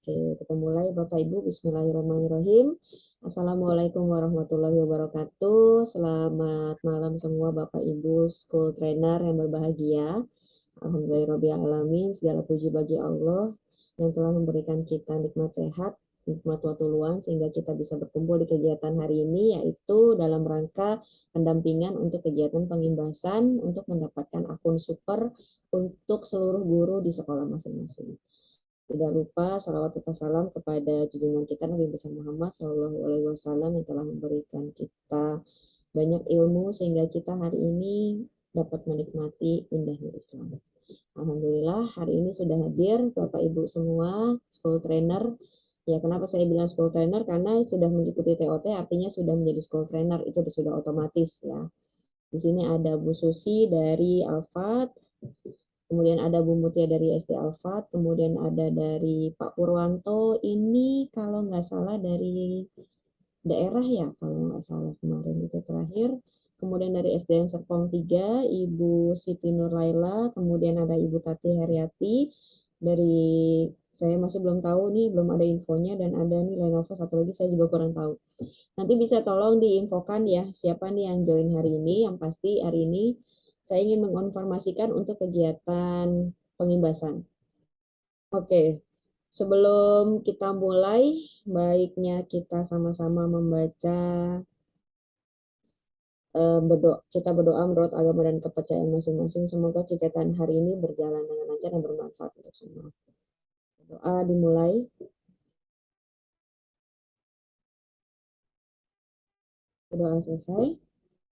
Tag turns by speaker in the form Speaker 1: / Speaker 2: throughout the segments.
Speaker 1: Oke, kita mulai Bapak Ibu. Bismillahirrahmanirrahim. Assalamualaikum warahmatullahi wabarakatuh. Selamat malam semua Bapak Ibu school trainer yang berbahagia. Alhamdulillahirrahmanirrahim. Segala puji bagi Allah yang telah memberikan kita nikmat sehat, nikmat waktu luang sehingga kita bisa berkumpul di kegiatan hari ini, yaitu dalam rangka pendampingan untuk kegiatan pengimbasan untuk mendapatkan akun super untuk seluruh guru di sekolah masing-masing. Tidak lupa salawat serta salam kepada junjungan kita Nabi besar Muhammad SAW yang telah memberikan kita banyak ilmu sehingga kita hari ini dapat menikmati indahnya Islam. Alhamdulillah hari ini sudah hadir Bapak Ibu semua school trainer. Ya, kenapa saya bilang school trainer? Karena sudah mengikuti TOT artinya sudah menjadi school trainer, itu sudah otomatis ya. Di sini ada Bu Susi dari Alfat, kemudian ada Bu Mutia dari SD Alfat, kemudian ada dari Pak Purwanto, ini kalau nggak salah dari daerah ya, kalau nggak salah kemarin itu terakhir. Kemudian dari SDN Serpong 3, Ibu Siti Nurlaila, kemudian ada Ibu Tati Heriati, dari saya masih belum tahu nih, belum ada infonya, dan ada nih Lenovo satu lagi saya juga kurang tahu. Nanti bisa tolong diinfokan ya, siapa nih yang join hari ini, yang pasti hari ini saya ingin menginformasikan untuk kegiatan pengimbasan. Oke, sebelum kita mulai, baiknya kita sama-sama membaca, kita berdoa menurut agama dan kepercayaan masing-masing. Semoga kegiatan hari ini berjalan dengan lancar dan bermanfaat untuk semua. Doa dimulai. Doa selesai.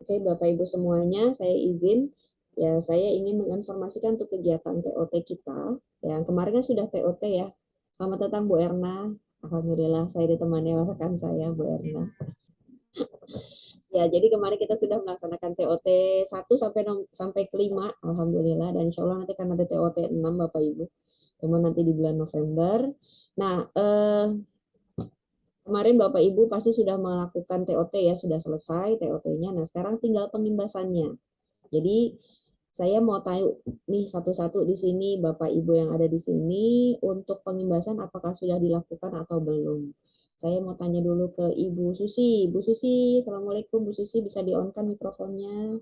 Speaker 1: Oke, Bapak Ibu semuanya, saya izin. Ya, saya ingin menginformasikan untuk kegiatan TOT kita. Yang kemarin kan sudah TOT ya. Selamat datang Bu Erna. Alhamdulillah saya ditemani rekan saya Bu Erna. Ya, jadi kemarin kita sudah melaksanakan TOT 1 sampai ke 5, alhamdulillah, dan insya Allah nanti akan ada TOT 6 Bapak Ibu. Cuma nanti di bulan November. Nah, kemarin Bapak Ibu pasti sudah melakukan TOT ya, sudah selesai TOT-nya. Nah, sekarang tinggal pengimbasannya. Jadi saya mau tahu nih satu-satu di sini Bapak Ibu yang ada di sini untuk pengimbasan apakah sudah dilakukan atau belum. Saya mau tanya dulu ke Ibu Susi. Bu Susi, Assalamualaikum Bu Susi, bisa di-on-kan mikrofonnya?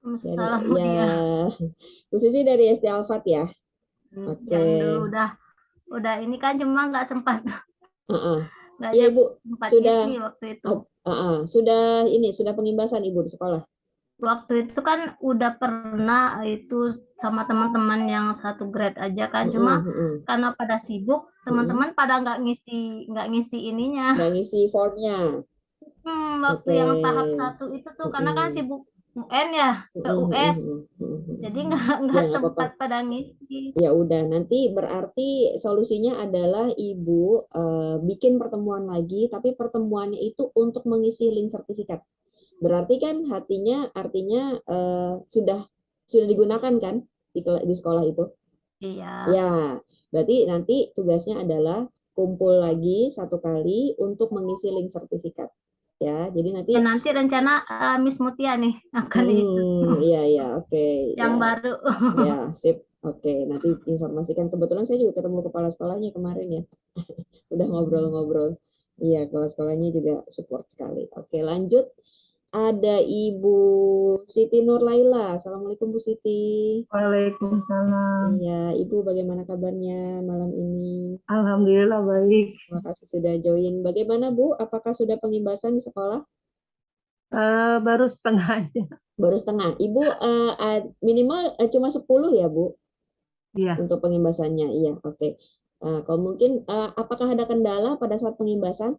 Speaker 1: Dari ya, Bu Susi dari SD Alfat ya. Oke.
Speaker 2: Yang dulu udah ini kan cuma nggak sempat nggak
Speaker 1: Iya Ibu,
Speaker 2: sempat
Speaker 1: sudah
Speaker 2: ngisi waktu itu.
Speaker 1: sudah pengimbasan Ibu di sekolah.
Speaker 2: Waktu itu kan udah pernah itu sama teman-teman yang satu grade aja kan, cuma karena pada sibuk teman-teman pada nggak ngisi ininya.
Speaker 1: Nggak ngisi formnya.
Speaker 2: Waktu
Speaker 1: Oke.
Speaker 2: yang tahap 1 itu tuh karena kan sibuk UN ya, ke US, jadi nggak
Speaker 1: Ya
Speaker 2: nggak
Speaker 1: nggak apa-apa.
Speaker 2: sempat pada ngisi.
Speaker 1: Ya udah, nanti berarti solusinya adalah Ibu bikin pertemuan lagi, tapi pertemuannya itu untuk mengisi link sertifikat. Berarti kan artinya sudah digunakan kan di sekolah itu?
Speaker 2: Iya.
Speaker 1: Ya, berarti nanti tugasnya adalah kumpul lagi satu kali untuk mengisi link sertifikat. Ya, jadi nanti
Speaker 2: Nanti rencana Miss Mutia nih akan itu
Speaker 1: iya, oke.
Speaker 2: yang
Speaker 1: Ya,
Speaker 2: baru.
Speaker 1: ya, sip. Oke, nanti informasikan. Kebetulan saya juga ketemu kepala sekolahnya kemarin ya. Udah ngobrol-ngobrol. Iya, kepala sekolahnya juga support sekali. Oke, lanjut. Ada Ibu Siti Nurlaila. Assalamualaikum Bu Siti.
Speaker 3: Waalaikumsalam.
Speaker 1: Iya, Ibu bagaimana kabarnya malam ini?
Speaker 3: Alhamdulillah baik.
Speaker 1: Terima kasih sudah join. Bagaimana Bu? Apakah sudah pengimbasan di sekolah?
Speaker 3: Baru setengah aja.
Speaker 1: Baru setengah. Ibu minimal cuma 10 ya Bu?
Speaker 3: Iya.
Speaker 1: Untuk pengimbasannya. Iya, oke. Kalau mungkin apakah ada kendala pada saat pengimbasan?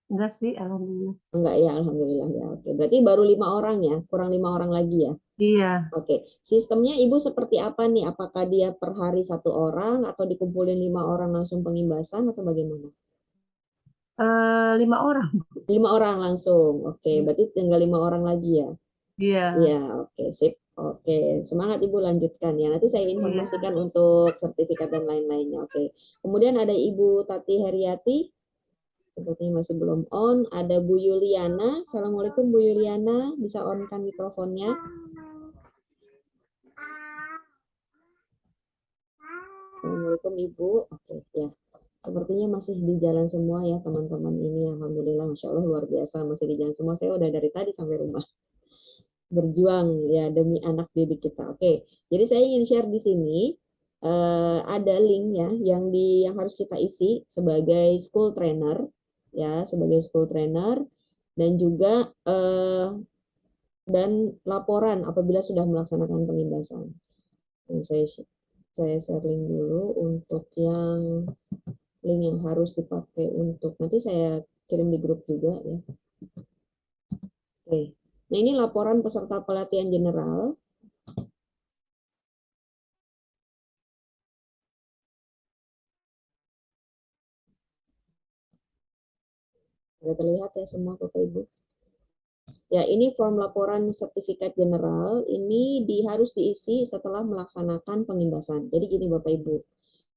Speaker 3: Enggak sih, alhamdulillah.
Speaker 1: Enggak ya, alhamdulillah ya. Oke, berarti baru 5 orang ya, kurang 5 orang lagi ya.
Speaker 3: Iya.
Speaker 1: Oke, sistemnya Ibu seperti apa nih? Apakah dia per hari 1 orang atau dikumpulin 5 orang langsung pengimbasan atau bagaimana?
Speaker 3: 5 orang.
Speaker 1: 5 orang langsung. Oke, berarti tinggal 5 orang lagi ya.
Speaker 3: Iya.
Speaker 1: Iya, oke, sip. Oke, semangat Ibu lanjutkan ya. Nanti saya informasikan untuk sertifikat dan lain-lainnya. Oke. Kemudian ada Ibu Tati Heriati. Sepertinya masih belum on. Ada Bu Yuliana. Assalamualaikum Bu Yuliana. Bisa on kan mikrofonnya? Assalamualaikum Ibu. Oke, ya. Sepertinya masih di jalan semua ya teman-teman ini. Alhamdulillah, Masya Allah luar biasa masih di jalan semua. Saya udah dari tadi sampai rumah berjuang ya demi anak didik kita. Oke, jadi saya ingin share di sini ada link ya yang harus kita isi sebagai school trainer ya, sebagai school trainer dan juga dan laporan apabila sudah melaksanakan penindasan. Nah, saya share link dulu untuk yang link yang harus dipakai untuk nanti saya kirim di grup juga ya. Oke. Nah, ini laporan peserta pelatihan general. Sudah terlihat ya semua Bapak Ibu. Ya, ini form laporan sertifikat general, ini harus diisi setelah melaksanakan pengimbasan. Jadi gini Bapak Ibu,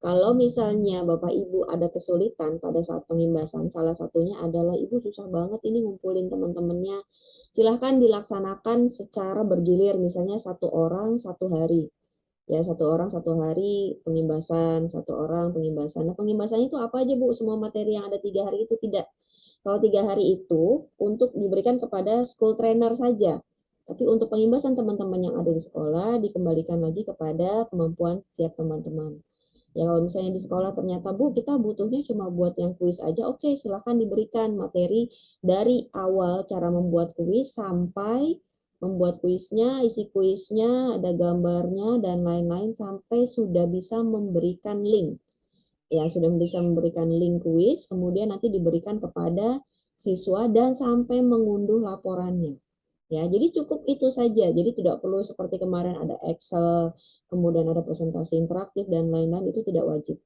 Speaker 1: kalau misalnya Bapak Ibu ada kesulitan pada saat pengimbasan, salah satunya adalah Ibu susah banget ini ngumpulin teman-temannya, silahkan dilaksanakan secara bergilir, misalnya satu orang satu hari. Ya, satu orang satu hari pengimbasan, satu orang pengimbasan. Nah, pengimbasan itu apa aja Bu? Semua materi yang ada 3 hari itu tidak. Kalau 3 hari itu untuk diberikan kepada school trainer saja. Tapi untuk pengimbasan teman-teman yang ada di sekolah dikembalikan lagi kepada kemampuan setiap teman-teman. Ya kalau misalnya di sekolah ternyata Bu kita butuhnya cuma buat yang kuis aja, oke silahkan diberikan materi dari awal cara membuat kuis sampai membuat kuisnya, isi kuisnya, ada gambarnya dan lain-lain sampai sudah bisa memberikan link. Ya sudah bisa memberikan link kuis, kemudian nanti diberikan kepada siswa dan sampai mengunduh laporannya. Ya, jadi cukup itu saja. Jadi tidak perlu seperti kemarin ada Excel, kemudian ada presentasi interaktif dan lain-lain, itu tidak wajib.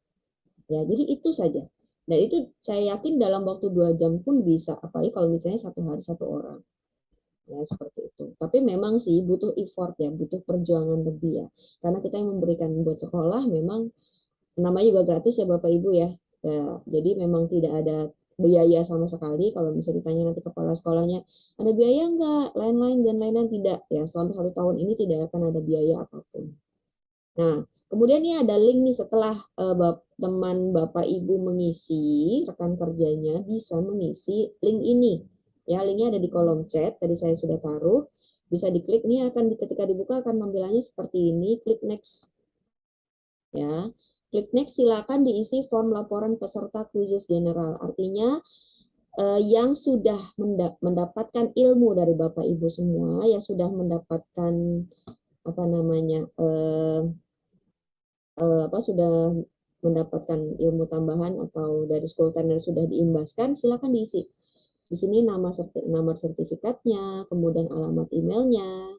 Speaker 1: Ya, jadi itu saja. Dan itu saya yakin dalam waktu 2 jam pun bisa, apalagi kalau misalnya satu hari satu orang. Ya, seperti itu. Tapi memang sih butuh effort ya, butuh perjuangan lebih ya. Karena kita yang memberikan buat sekolah memang namanya juga gratis ya Bapak Ibu ya. Ya, jadi memang tidak ada biaya sama sekali. Kalau bisa ditanya nanti kepala sekolahnya, ada biaya enggak? Lain-lain dan lain-lain tidak. Ya, selama 1 tahun ini tidak akan ada biaya apapun. Nah, kemudian ini ada link nih setelah teman Bapak Ibu mengisi, rekan kerjanya bisa mengisi link ini. Ya, linknya ada di kolom chat, tadi saya sudah taruh. Bisa diklik, ini akan ketika dibuka akan tampilannya seperti ini, klik next. Ya, klik next, silakan diisi form laporan peserta kuisis general. Artinya yang sudah mendapatkan ilmu dari Bapak Ibu semua, yang sudah mendapatkan apa namanya sudah mendapatkan ilmu tambahan atau dari school trainer sudah diimbaskan, silakan diisi. Di sini nama sertifikatnya, kemudian alamat emailnya,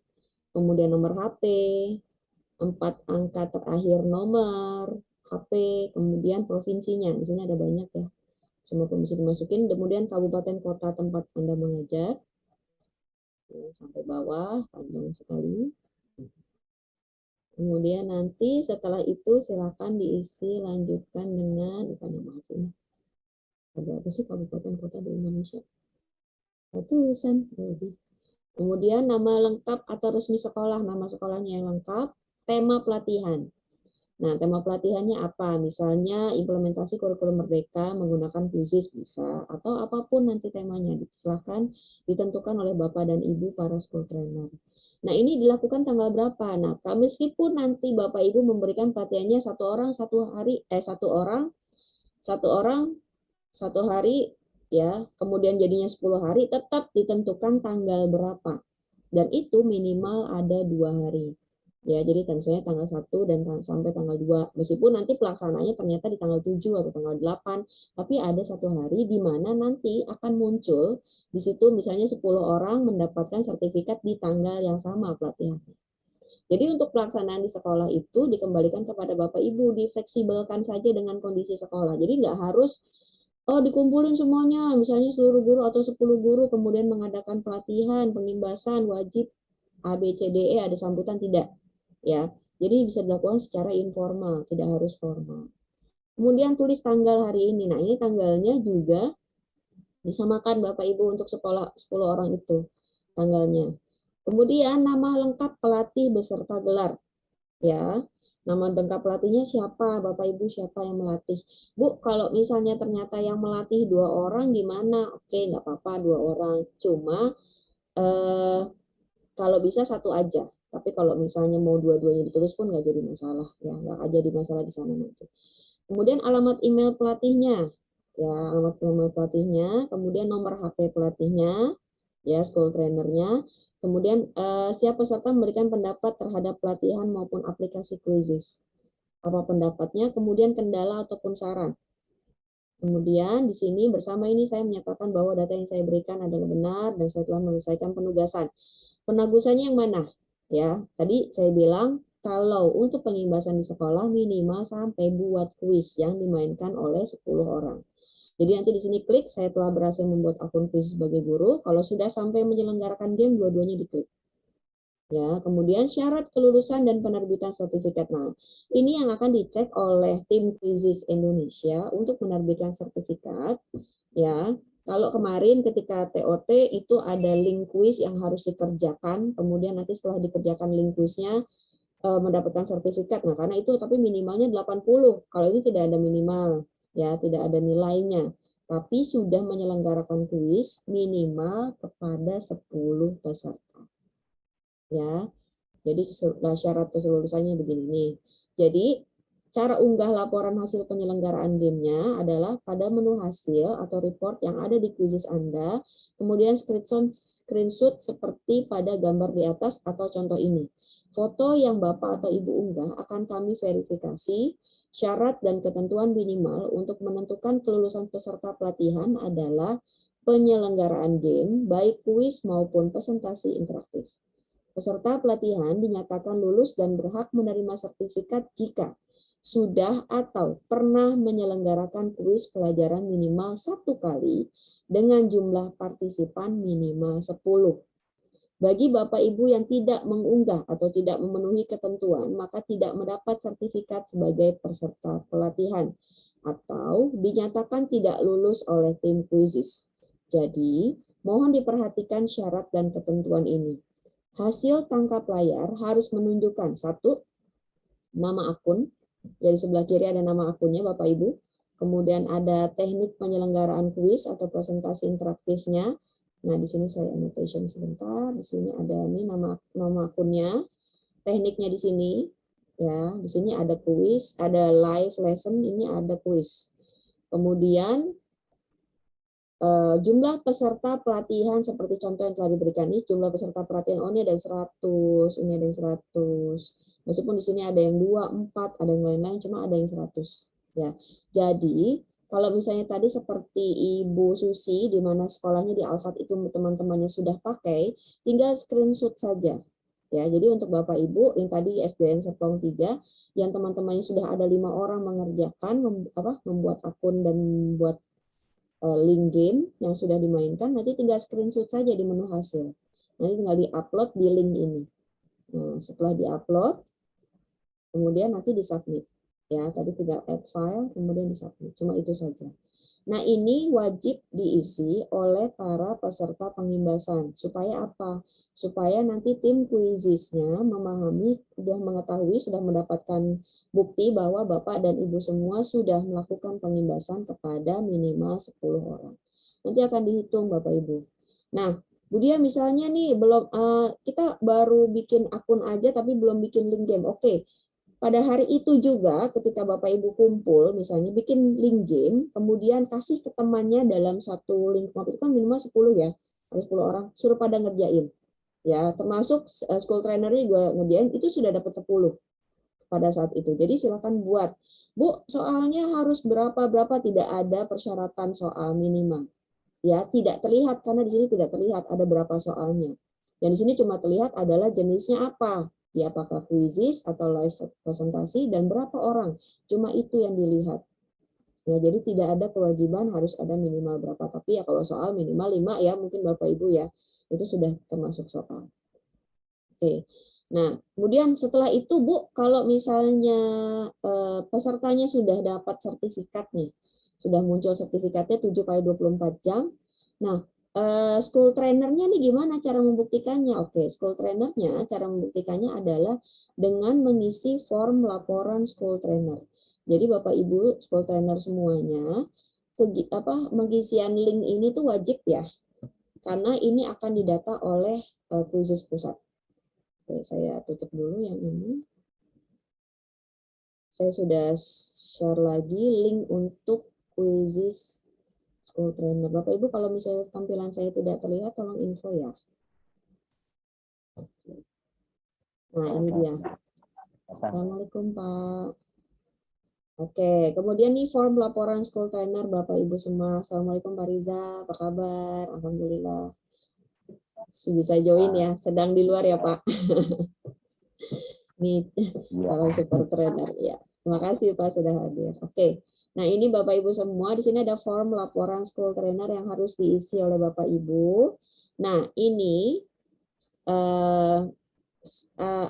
Speaker 1: kemudian nomor HP, 4 angka terakhir nomor HP, kemudian provinsinya. Di sini ada banyak ya. Semua bisa dimasukin, kemudian kabupaten kota tempat Anda mengajar. Sampai bawah, panjang sekali. Kemudian nanti setelah itu silakan diisi lanjutkan dengan nama aslinya. Ada apa sih kabupaten kota di Indonesia? Ratusan lebih. Kemudian nama lengkap atau resmi sekolah, nama sekolahnya yang lengkap, tema pelatihan. Nah, tema pelatihannya apa? Misalnya implementasi kurikulum merdeka menggunakan kuisis bisa, atau apapun nanti temanya, silahkan ditentukan oleh Bapak dan Ibu para school trainer. Nah, ini dilakukan tanggal berapa? Nah, meskipun nanti Bapak Ibu memberikan pelatihannya satu orang satu hari ya, kemudian jadinya 10 hari, tetap ditentukan tanggal berapa. Dan itu minimal ada 2 hari. Ya, jadi misalnya tanggal 1 dan sampai tanggal 2. Meskipun nanti pelaksanaannya ternyata di tanggal 7 atau tanggal 8, tapi ada 1 hari di mana nanti akan muncul di situ misalnya 10 orang mendapatkan sertifikat di tanggal yang sama pelatihannya. Jadi untuk pelaksanaan di sekolah itu dikembalikan kepada Bapak Ibu, difleksibelkan saja dengan kondisi sekolah. Jadi nggak harus dikumpulin semuanya, misalnya seluruh guru atau 10 guru kemudian mengadakan pelatihan, pengimbasan, wajib A, B, C, D, E, ada sambutan, tidak. Ya, jadi bisa dilakukan secara informal, tidak harus formal. Kemudian tulis tanggal hari ini. Nah, ini tanggalnya juga disamakan Bapak Ibu untuk sekolah 10 orang itu tanggalnya. Kemudian nama lengkap pelatih beserta gelar. Ya. Nama lengkap pelatihnya siapa, Bapak Ibu siapa yang melatih. Bu, kalau misalnya ternyata yang melatih 2 orang gimana? Oke, nggak apa-apa 2 orang. Cuma kalau bisa 1 aja. Tapi kalau misalnya mau dua-duanya ditulis pun nggak jadi masalah. Ya, nggak jadi masalah di sana nanti. Kemudian alamat email pelatihnya. Ya, alamat email pelatihnya. Kemudian nomor HP pelatihnya. Ya, school trainernya. Kemudian siap peserta memberikan pendapat terhadap pelatihan maupun aplikasi quizzes. Apa pendapatnya, kemudian kendala ataupun saran. Kemudian di sini bersama ini saya menyatakan bahwa data yang saya berikan adalah benar dan saya telah menyelesaikan penugasan. Penugasannya yang mana? Ya, tadi saya bilang kalau untuk pengimbasan di sekolah minimal sampai buat kuis yang dimainkan oleh 10 orang. Jadi nanti di sini klik, saya telah berhasil membuat akun kuis sebagai guru. Kalau sudah sampai menyelenggarakan game, dua-duanya diklik. Ya, kemudian syarat kelulusan dan penerbitan sertifikat. Nah, ini yang akan dicek oleh tim Quizzes Indonesia untuk menerbitkan sertifikat. Ya, kalau kemarin ketika TOT itu ada link kuis yang harus dikerjakan, kemudian nanti setelah dikerjakan link kuisnya mendapatkan sertifikat. Nah, karena itu tapi minimalnya 80. Kalau ini tidak ada minimal, ya, tidak ada nilainya. Tapi sudah menyelenggarakan kuis minimal kepada 10 peserta. Ya. Jadi syarat kelulusannya begini nih. Jadi cara unggah laporan hasil penyelenggaraan gamenya adalah pada menu hasil atau report yang ada di quizzes Anda, kemudian screenshot seperti pada gambar di atas atau contoh ini. Foto yang Bapak atau Ibu unggah akan kami verifikasi. Syarat dan ketentuan minimal untuk menentukan kelulusan peserta pelatihan adalah penyelenggaraan game, baik kuis maupun presentasi interaktif. Peserta pelatihan dinyatakan lulus dan berhak menerima sertifikat jika sudah atau pernah menyelenggarakan kuis pelajaran minimal 1 kali dengan jumlah partisipan minimal 10. Bagi Bapak Ibu yang tidak mengunggah atau tidak memenuhi ketentuan, maka tidak mendapat sertifikat sebagai peserta pelatihan atau dinyatakan tidak lulus oleh tim quizzes. Jadi, mohon diperhatikan syarat dan ketentuan ini. Hasil tangkap layar harus menunjukkan 1, nama akun. Jadi sebelah kiri ada nama akunnya Bapak Ibu. Kemudian ada teknik penyelenggaraan kuis atau presentasi interaktifnya. Nah, di sini saya annotation sebentar. Di sini ada nih nama akunnya. Tekniknya di sini. Ya, di sini ada kuis, ada live lesson, ini ada kuis. Kemudian jumlah peserta pelatihan seperti contoh yang telah diberikan ini, jumlah peserta pelatihan ini ada yang 100, ini ada yang 100. Meskipun di sini ada yang 2, 4, ada yang lain-lain, cuma ada yang 100. Ya. Jadi, kalau misalnya tadi seperti Ibu Susi, di mana sekolahnya di Alfat itu teman-temannya sudah pakai, tinggal screenshot saja. Ya, jadi untuk Bapak Ibu, yang tadi SDN Serpong 3, yang teman-temannya sudah ada 5 orang mengerjakan, membuat akun dan membuat link game yang sudah dimainkan, nanti tinggal screenshot saja di menu hasil. Nanti tinggal di-upload di link ini. Nah, setelah di-upload, kemudian nanti di-submit. Ya, tadi tinggal add file, kemudian di-submit. Cuma itu saja. Nah, ini wajib diisi oleh para peserta pengimbasan. Supaya apa? Supaya nanti tim quizzesnya memahami, sudah mengetahui, sudah mendapatkan bukti bahwa Bapak dan Ibu semua sudah melakukan pengimbasan kepada minimal 10 orang. Nanti akan dihitung Bapak Ibu. Nah, Budia misalnya nih belum kita baru bikin akun aja tapi belum bikin link game. Oke. Pada hari itu juga ketika Bapak Ibu kumpul, misalnya bikin link game, kemudian kasih ke temannya dalam satu link itu kan minimal 10 ya, harus 10 orang, suruh pada ngerjain. Ya, termasuk school trainernya juga ngerjain, itu sudah dapat 10 pada saat itu. Jadi silakan buat. Bu, soalnya harus berapa-berapa, tidak ada persyaratan soal minimal. Ya, tidak terlihat karena di sini tidak terlihat ada berapa soalnya. Yang di sini cuma terlihat adalah jenisnya apa. Ya, apakah quizzes atau live presentasi dan berapa orang. Cuma itu yang dilihat. Ya, jadi tidak ada kewajiban harus ada minimal berapa. Tapi ya kalau soal minimal 5 ya mungkin Bapak Ibu ya. Itu sudah termasuk soal. Oke. Nah, kemudian setelah itu Bu, kalau misalnya pesertanya sudah dapat sertifikat nih. Sudah muncul sertifikatnya 7 kali 24 jam. Nah, school trainernya nih gimana cara membuktikannya? Oke, school trainernya cara membuktikannya adalah dengan mengisi form laporan school trainer. Jadi Bapak Ibu school trainer semuanya, pengisian link ini tuh wajib ya, karena ini akan didata oleh Quizizz pusat. Oke, saya tutup dulu yang ini. Saya sudah share lagi link untuk Quizizz school trainer. Bapak Ibu kalau misalnya tampilan saya tidak terlihat, tolong info ya. Nah ini dia. Assalamualaikum Pak. Oke, kemudian nih form laporan school trainer Bapak Ibu semua. Assalamualaikum Pak Riza, apa kabar? Alhamdulillah. Bisa join ya, sedang di luar ya Pak. Nih, kalau super trainer ya. Terima kasih Pak sudah hadir. Oke. Nah, ini Bapak Ibu semua, di sini ada form laporan school trainer yang harus diisi oleh Bapak Ibu. Nah, ini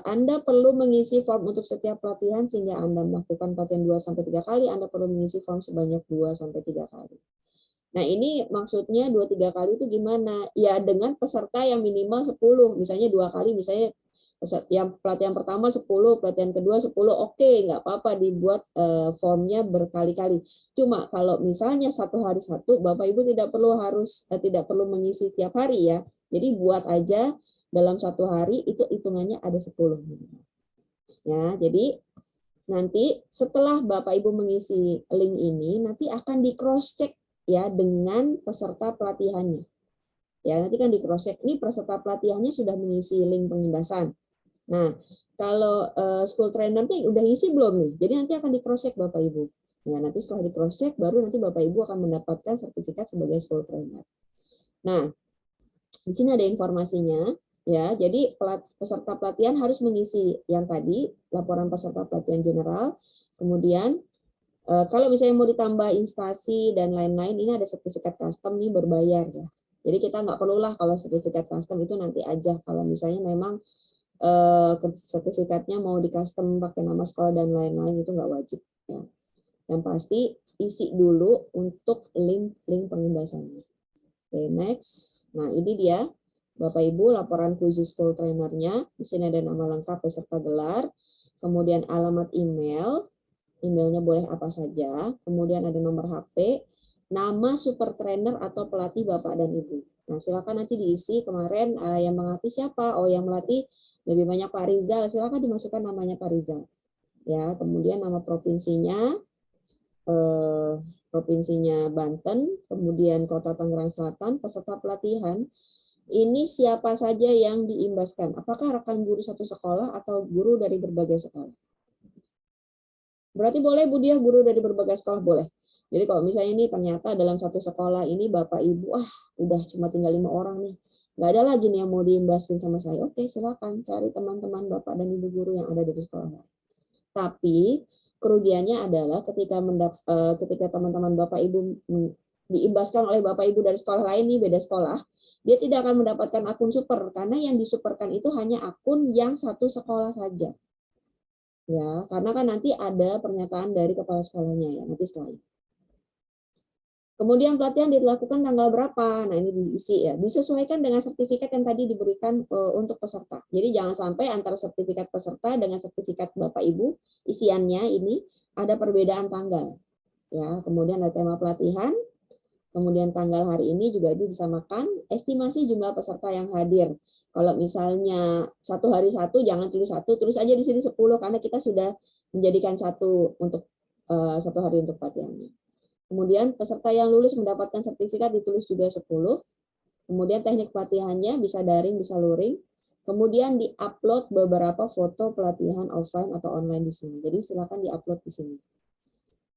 Speaker 1: Anda perlu mengisi form untuk setiap pelatihan sehingga Anda melakukan pelatihan 2-3 kali, Anda perlu mengisi form sebanyak 2-3 kali. Nah, ini maksudnya 2-3 kali itu gimana? Ya dengan peserta yang minimal 10, misalnya 2 kali, misalnya yang pelatihan pertama 10, pelatihan kedua 10, oke, nggak apa-apa dibuat formnya berkali-kali. Cuma kalau misalnya 1 hari 1, Bapak Ibu tidak perlu mengisi tiap hari ya. Jadi buat aja dalam 1 hari itu hitungannya ada 10. Ya, jadi nanti setelah Bapak Ibu mengisi link ini, nanti akan di cross check ya dengan peserta pelatihannya. Ya, nanti kan di cross check nih peserta pelatihannya sudah mengisi link pengindasan. Nah, kalau school trainer nih udah isi belum nih? Jadi nanti akan di cross check Bapak Ibu. Ya, nanti setelah di cross check baru nanti Bapak Ibu akan mendapatkan sertifikat sebagai school trainer. Nah, di sini ada informasinya ya. Jadi peserta pelatihan harus mengisi yang tadi laporan peserta pelatihan general. Kemudian kalau misalnya mau ditambah instansi dan lain-lain, ini ada sertifikat custom nih berbayar ya. Jadi kita nggak perlulah kalau sertifikat custom itu nanti aja. Kalau misalnya memang sertifikatnya mau di custom pakai nama sekolah dan lain-lain itu nggak wajib ya. Yang pasti isi dulu untuk link pengindasannya. Oke, next. Nah, ini dia Bapak Ibu laporan Quizizz school trainernya. Di sini ada nama lengkap peserta gelar, kemudian alamat email, emailnya boleh apa saja, kemudian ada nomor HP, nama super trainer atau pelatih Bapak dan Ibu. Nah, silakan nanti diisi. Kemarin yang melatih siapa? Oh, yang melatih lebih banyak Pak Rizal, silakan dimasukkan namanya Pak Rizal. Ya, kemudian nama provinsinya, provinsinya Banten, kemudian Kota Tangerang Selatan, peserta pelatihan. Ini siapa saja yang diimbaskan? Apakah rekan guru satu sekolah atau guru dari berbagai sekolah? Berarti boleh Bu Dia, guru dari berbagai sekolah boleh. Jadi kalau misalnya ini ternyata dalam satu sekolah ini Bapak Ibu, udah cuma tinggal 5 orang nih. Nggak ada lagi nih yang mau diimbaskan sama saya. Oke, silakan cari teman-teman Bapak dan Ibu guru yang ada dari sekolah. Tapi kerugiannya adalah ketika teman-teman Bapak Ibu diimbaskan oleh Bapak Ibu dari sekolah lain nih, beda sekolah, dia tidak akan mendapatkan akun super karena yang disuperkan itu hanya akun yang satu sekolah saja. Ya, karena kan nanti ada pernyataan dari kepala sekolahnya ya, nanti setelah. Kemudian pelatihan dilakukan tanggal berapa? Nah, ini diisi ya. Disesuaikan dengan sertifikat yang tadi diberikan untuk peserta. Jadi jangan sampai antara sertifikat peserta dengan sertifikat Bapak Ibu isiannya ini ada perbedaan tanggal. Ya, kemudian ada tema pelatihan, kemudian tanggal hari ini juga disamakan, estimasi jumlah peserta yang hadir. Kalau misalnya 1 hari 1, jangan tulis 1, tulis aja di sini 10 karena kita sudah menjadikan 1 untuk 1 hari untuk pelatihannya. Kemudian peserta yang lulus mendapatkan sertifikat ditulis juga 10. Kemudian teknik pelatihannya bisa daring, bisa luring. Kemudian di-upload beberapa foto pelatihan offline atau online di sini. Jadi silakan di-upload di sini.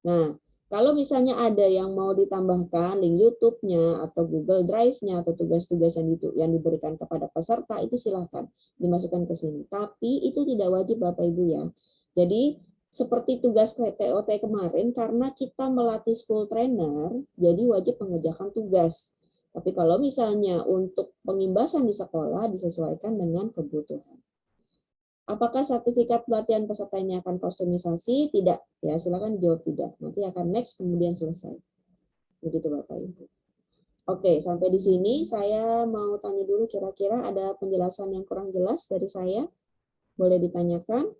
Speaker 1: Nah, kalau misalnya ada yang mau ditambahkan link YouTube-nya atau Google Drive-nya atau tugas-tugas yang diberikan kepada peserta itu silakan dimasukkan ke sini. Tapi itu tidak wajib Bapak Ibu ya. Jadi seperti tugas TOT kemarin, karena kita melatih school trainer, jadi wajib mengerjakan tugas. Tapi kalau misalnya untuk pengimbasan di sekolah, disesuaikan dengan kebutuhan. Apakah sertifikat pelatihan peserta ini akan kustomisasi? Tidak. Ya, silakan dijawab tidak. Nanti akan next, kemudian selesai. Begitu Bapak Ibu. Oke, sampai di sini saya mau tanya dulu kira-kira ada penjelasan yang kurang jelas dari saya. Boleh ditanyakan?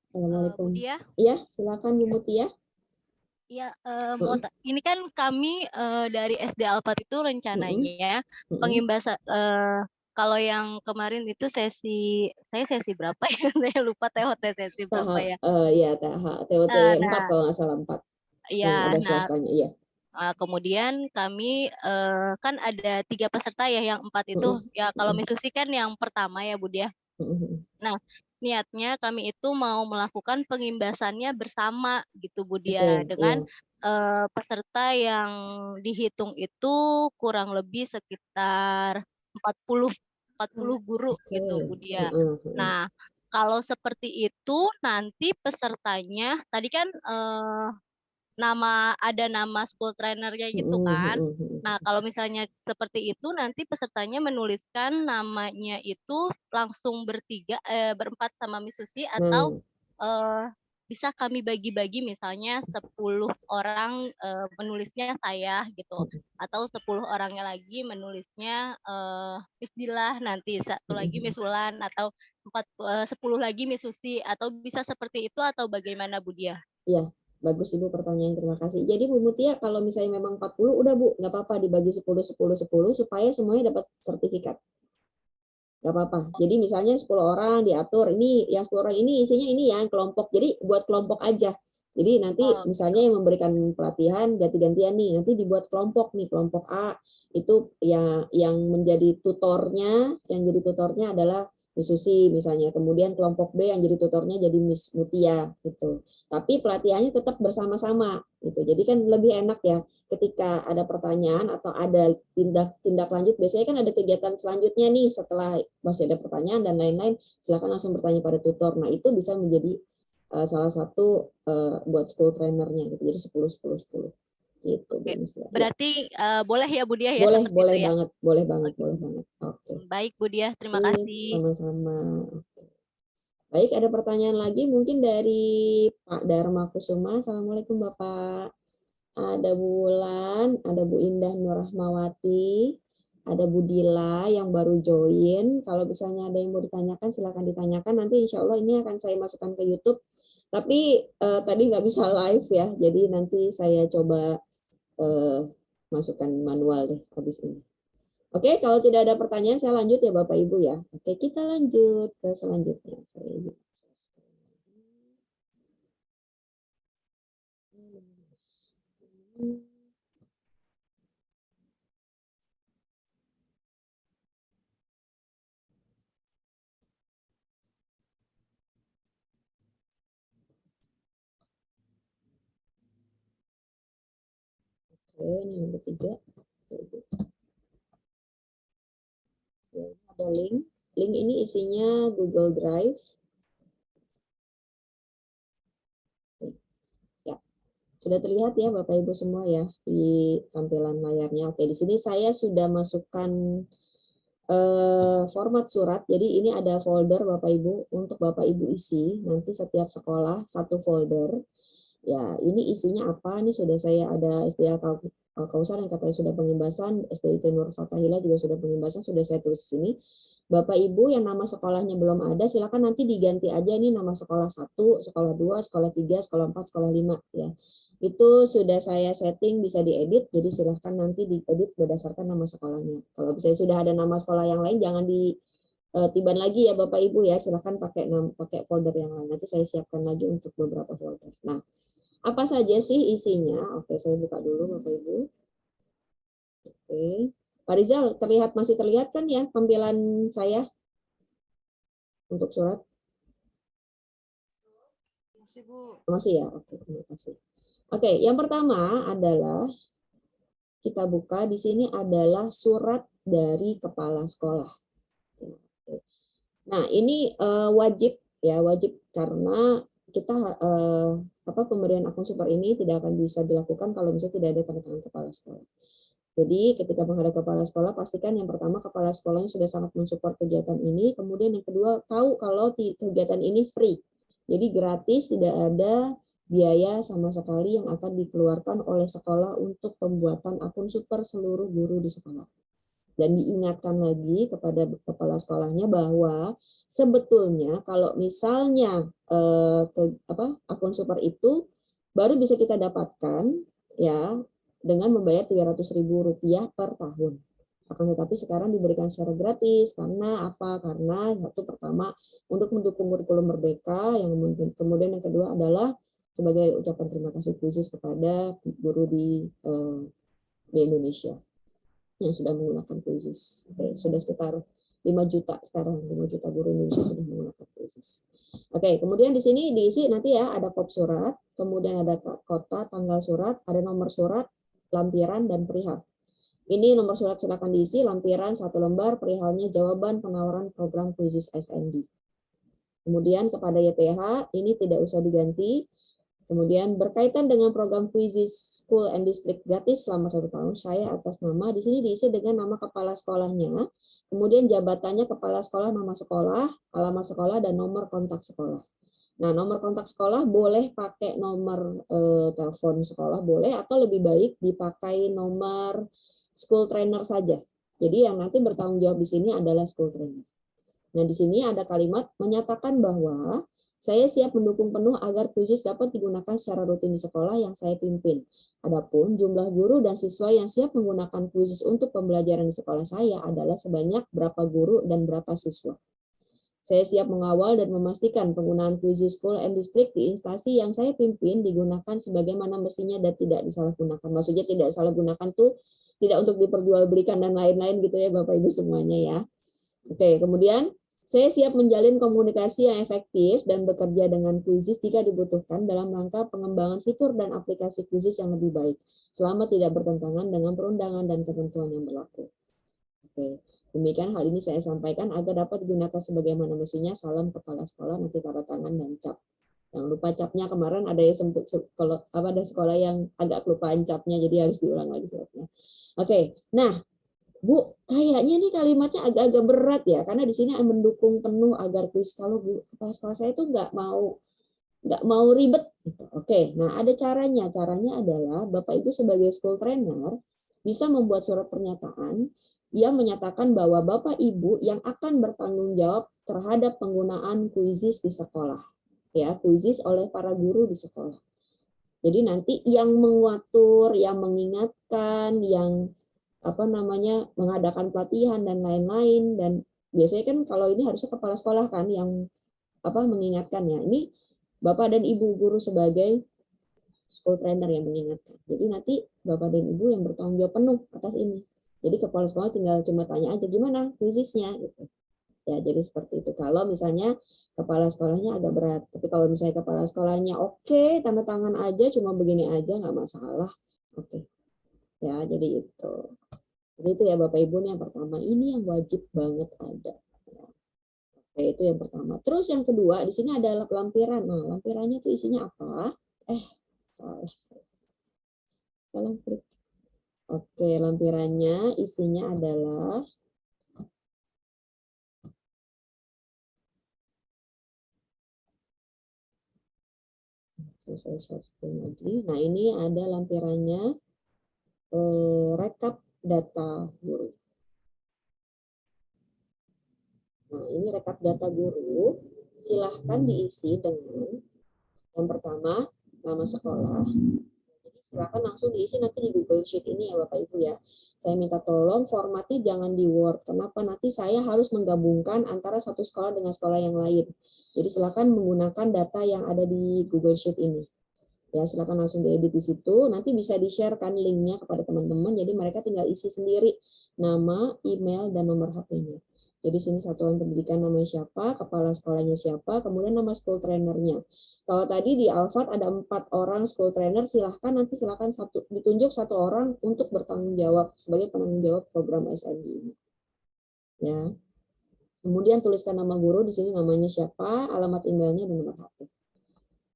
Speaker 1: Assalamualaikum.
Speaker 4: Budia,
Speaker 1: Iya, silakan Bu Mutia.
Speaker 4: ya ini kan kami dari SD Alfat itu rencananya pengimbasan kalau yang kemarin itu sesi berapa ya? Saya lupa TOT sesi berapa ya?
Speaker 1: Ya, TOT 4 kalau nggak salah 4. Yang ada swastanya, iya.
Speaker 4: Kemudian kami kan ada 3 peserta ya, yang 4 itu ya kalau Misusi kan yang pertama ya Budia. Nah, niatnya kami itu mau melakukan pengimbasannya bersama gitu Budia dengan peserta yang dihitung itu kurang lebih sekitar 40 guru gitu Budia. Nah, kalau seperti itu nanti pesertanya tadi kan ada nama school trainernya gitu kan. Nah, kalau misalnya seperti itu nanti pesertanya menuliskan namanya itu langsung berempat sama Misusi atau bisa kami bagi-bagi, misalnya 10 orang menulisnya saya gitu, atau 10 orangnya lagi menulisnya Miss Dila, nanti satu lagi Miss Wulan, atau 10 lagi Miss Susi, atau bisa seperti itu atau bagaimana Budia?
Speaker 1: Iya. Bagus Ibu pertanyaan, terima kasih. Jadi Bu Mutia, kalau misalnya memang 40, udah Bu, nggak apa-apa dibagi 10, 10, 10, supaya semuanya dapat sertifikat. Nggak apa-apa. Jadi misalnya 10 orang diatur, ini yang 10 orang ini isinya ini ya, kelompok. Jadi buat kelompok aja. Jadi nanti misalnya yang memberikan pelatihan ganti-gantian nih, nanti dibuat kelompok nih, kelompok A itu ya yang menjadi tutornya, adalah Miss Susi misalnya, kemudian kelompok B yang jadi tutornya jadi Miss Mutia gitu. Tapi pelatihannya tetap bersama-sama gitu. Jadi kan lebih enak ya ketika ada pertanyaan atau ada tindak lanjut. Biasanya kan ada kegiatan selanjutnya nih setelah masih ada pertanyaan dan lain-lain, silakan langsung bertanya pada tutor. Nah, itu bisa menjadi salah satu buat school trainernya gitu. Jadi 10 10 10 gitu.
Speaker 4: Berarti boleh ya Budia ya?
Speaker 1: Boleh
Speaker 4: ya?
Speaker 1: banget, boleh banget. Oke.
Speaker 4: Baik Budia, terima kasih.
Speaker 1: Sama-sama. Baik, ada pertanyaan lagi mungkin dari Pak Dharma Kusuma. Assalamualaikum Bapak. Ada Bu Wulan, ada Bu Indah Nurrahmawati, ada Bu Dila yang baru join. Kalau misalnya ada yang mau ditanyakan, silakan ditanyakan. Nanti insya Allah ini akan saya masukkan ke YouTube. Tapi tadi nggak bisa live ya, jadi nanti saya coba masukkan manual deh habis ini. Oke, kalau tidak ada pertanyaan, saya lanjut ya Bapak Ibu ya. Oke, kita lanjut ke selanjutnya. Ini yang ketiga. Ada link. Link ini isinya Google Drive. Ya, sudah terlihat ya Bapak Ibu semua ya di tampilan layarnya. Oke, di sini saya sudah masukkan format surat. Jadi ini ada folder Bapak Ibu untuk Bapak Ibu isi. Nanti setiap sekolah satu folder. Ya, ini isinya apa? Ini sudah saya ada SDA Kausar yang katanya sudah pengimbasan, SDIT Nur Fatahila juga sudah pengimbasan, sudah saya tulis di sini. Bapak Ibu yang nama sekolahnya belum ada, silakan nanti diganti aja nih nama sekolah 1, sekolah 2, sekolah 3, sekolah 4, sekolah 5 ya. Itu sudah saya setting bisa diedit, jadi silahkan nanti diedit berdasarkan nama sekolahnya. Kalau misalnya sudah ada nama sekolah yang lain, jangan tiban lagi ya Bapak Ibu ya, silahkan pakai folder yang lain. Nanti saya siapkan lagi untuk beberapa folder. Nah, apa saja sih isinya? Oke, saya buka dulu Bapak Ibu. Oke. Pak Rizal, masih terlihat kan ya tampilan saya untuk surat?
Speaker 3: Masih Bu.
Speaker 1: Masih ya? Oke, terima kasih. Oke, yang pertama adalah kita buka di sini adalah surat dari kepala sekolah. Nah, ini wajib karena kita pemberian akun super ini tidak akan bisa dilakukan kalau misalnya tidak ada tanda tangan kepala sekolah. Jadi ketika menghadap kepala sekolah, pastikan yang pertama kepala sekolahnya sudah sangat mensupport kegiatan ini. Kemudian yang kedua, tahu kalau kegiatan ini free. Jadi gratis, tidak ada biaya sama sekali yang akan dikeluarkan oleh sekolah untuk pembuatan akun super seluruh guru di sekolah. Dan diingatkan lagi kepada kepala sekolahnya bahwa sebetulnya kalau misalnya akun super itu baru bisa kita dapatkan ya dengan membayar Rp300.000 per tahun. Akan tetapi sekarang diberikan secara gratis karena apa? Karena satu pertama untuk mendukung kurikulum Merdeka, yang kemudian yang kedua adalah sebagai ucapan terima kasih khusus kepada guru di Indonesia yang sudah menggunakan Quizzes. Oke, sudah sekitar 5 juta sekarang, 5 juta guru Indonesia sudah menggunakan Quizzes. Oke, kemudian di sini diisi nanti ya ada kop surat, kemudian ada kota, tanggal surat, ada nomor surat, lampiran, dan perihal. Ini nomor surat silakan diisi, lampiran 1 lembar, perihalnya jawaban penawaran program Quizzes SND. Kemudian kepada YTH, ini tidak usah diganti. Kemudian berkaitan dengan program Quizzes School and District gratis selama 1 tahun, saya atas nama, di sini diisi dengan nama kepala sekolahnya, kemudian jabatannya kepala sekolah, nama sekolah, alamat sekolah, dan nomor kontak sekolah. Nah, nomor kontak sekolah boleh pakai nomor telepon sekolah, boleh, atau lebih baik dipakai nomor school trainer saja. Jadi yang nanti bertanggung jawab di sini adalah school trainer. Nah, di sini ada kalimat menyatakan bahwa saya siap mendukung penuh agar Quizzes dapat digunakan secara rutin di sekolah yang saya pimpin. Adapun jumlah guru dan siswa yang siap menggunakan Quizzes untuk pembelajaran di sekolah saya adalah sebanyak berapa guru dan berapa siswa. Saya siap mengawal dan memastikan penggunaan Quizzes School and District di instansi yang saya pimpin digunakan sebagaimana mestinya dan tidak disalahgunakan. Maksudnya tidak disalahgunakan tuh tidak untuk diperjualbelikan dan lain-lain gitu ya Bapak Ibu semuanya ya. Oke, kemudian saya siap menjalin komunikasi yang efektif dan bekerja dengan Quizzes jika dibutuhkan dalam rangka pengembangan fitur dan aplikasi Quizzes yang lebih baik, selama tidak bertentangan dengan perundangan dan ketentuan yang berlaku. Oke, demikian hal ini saya sampaikan agar dapat digunakan sebagaimana mestinya. Salam kepala sekolah, nanti tanda tangan dan cap. Jangan lupa capnya, kemarin ada yang sempat kalau ada sekolah yang agak kelupaan capnya, jadi harus diulang lagi suratnya. Oke, nah Bu, kayaknya nih kalimatnya agak-agak berat ya, karena di sini mendukung penuh agar kuis. Kalau kepala sekolah saya itu nggak mau ribet. Gitu. Oke, nah ada caranya. Caranya adalah Bapak Ibu sebagai school trainer bisa membuat surat pernyataan yang menyatakan bahwa Bapak Ibu yang akan bertanggung jawab terhadap penggunaan Quizzes di sekolah, ya Quizzes oleh para guru di sekolah. Jadi nanti yang mengatur, yang mengingatkan, yang mengadakan pelatihan dan lain-lain, dan biasanya kan kalau ini harusnya kepala sekolah kan yang mengingatkannya. Ini Bapak dan Ibu guru sebagai school trainer yang mengingatkan. Jadi nanti Bapak dan Ibu yang bertanggung jawab penuh atas ini. Jadi kepala sekolah tinggal cuma tanya aja gimana Quizzesnya gitu. Ya, jadi seperti itu. Kalau misalnya kepala sekolahnya agak berat, tapi kalau misalnya kepala sekolahnya oke, tanda tangan aja, cuma begini aja nggak masalah. Oke. Ya, jadi itu. Jadi itu ya Bapak Ibu, yang pertama ini yang wajib banget ada. Oke, itu yang pertama. Terus yang kedua, di sini ada lampiran. Nah, lampirannya itu isinya apa? Salah klik. Oke, lampirannya isinya adalah saya share lagi. Nah, ini ada lampirannya rekap data guru. Nah, ini rekap data guru. Silahkan diisi dengan yang pertama nama sekolah. Jadi silakan langsung diisi nanti di Google Sheet ini ya Bapak Ibu ya. Saya minta tolong formatnya jangan di Word. Kenapa? Nanti saya harus menggabungkan antara satu sekolah dengan sekolah yang lain. Jadi silakan menggunakan data yang ada di Google Sheet ini. Ya, silakan langsung diedit di situ. Nanti bisa di-share-kan linknya kepada teman-teman. Jadi mereka tinggal isi sendiri nama, email, dan nomor HP-nya. Jadi sini satuan pendidikan namanya siapa, kepala sekolahnya siapa, kemudian nama school trainernya. Kalau tadi di Alfat ada 4 orang school trainer, silahkan ditunjuk 1 orang untuk bertanggung jawab sebagai penanggung jawab program SND ini. Ya. Kemudian tuliskan nama guru di sini namanya siapa, alamat emailnya, dan nomor HP.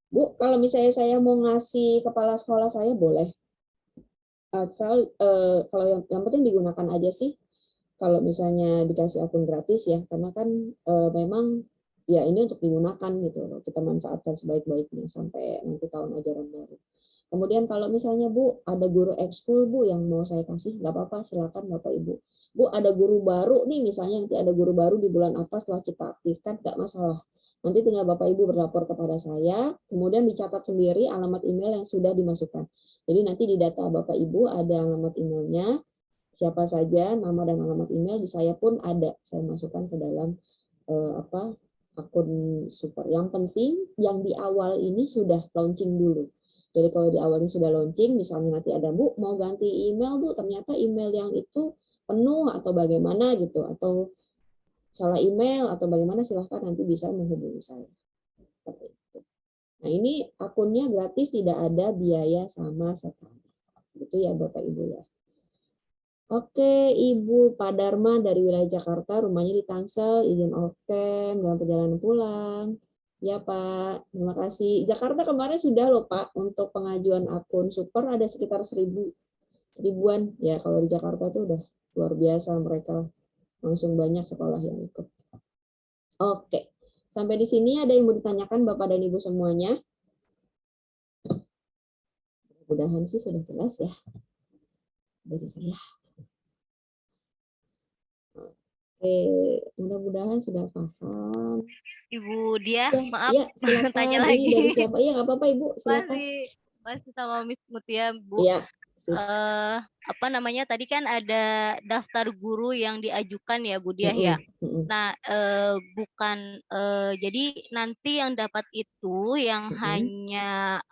Speaker 1: Bu, kalau misalnya saya mau ngasih kepala sekolah saya boleh. Asal kalau yang penting digunakan aja sih. Kalau misalnya dikasih akun gratis ya, karena kan memang ya ini untuk digunakan gitu loh, kita manfaatkan sebaik-baiknya sampai nanti tahun ajaran baru. Kemudian kalau misalnya Bu, ada guru ekskul Bu yang mau saya kasih, nggak apa-apa, silakan Bapak Ibu. Bu, ada guru baru nih, misalnya nanti ada guru baru di bulan apa setelah kita aktifkan, nggak masalah. Nanti tinggal Bapak Ibu berlapor kepada saya, kemudian dicatat sendiri alamat email yang sudah dimasukkan. Jadi nanti di data Bapak Ibu ada alamat emailnya, siapa saja, nama dan alamat email, di saya pun ada, saya masukkan ke dalam akun super. Yang penting yang di awal ini sudah launching dulu. Jadi kalau di awalnya sudah launching, misalnya nanti ada Bu mau ganti email Bu, ternyata email yang itu penuh atau bagaimana gitu, atau salah email atau bagaimana, silahkan nanti bisa menghubungi saya. Nah ini akunnya gratis, tidak ada biaya sama sekali. Itu ya Bapak Ibu ya. Oke, Ibu Pak Dharma dari wilayah Jakarta, rumahnya di Tangsel, izin oke, dalam perjalanan pulang. Ya Pak, terima kasih. Jakarta kemarin sudah loh Pak, untuk pengajuan akun super ada sekitar seribuan. Ya kalau di Jakarta tuh udah luar biasa, mereka langsung banyak sekolah yang ikut. Oke, sampai di sini ada yang mau ditanyakan Bapak dan Ibu semuanya? Mudah-mudahan sih sudah jelas ya dari saya. Oke, mudah-mudahan sudah paham.
Speaker 4: Ibu Dia,
Speaker 1: Ya,
Speaker 4: maaf,
Speaker 1: ya silakan.
Speaker 4: tanya
Speaker 1: Ini
Speaker 4: lagi.
Speaker 1: dari siapa? Iya, nggak apa-apa Ibu, silakan.
Speaker 4: Masih sama Miss Mutia, Bu.
Speaker 1: Iya.
Speaker 4: Apa namanya, tadi kan ada daftar guru yang diajukan ya, Bu Dia ya. Nah, bukan, jadi nanti yang dapat itu yang hanya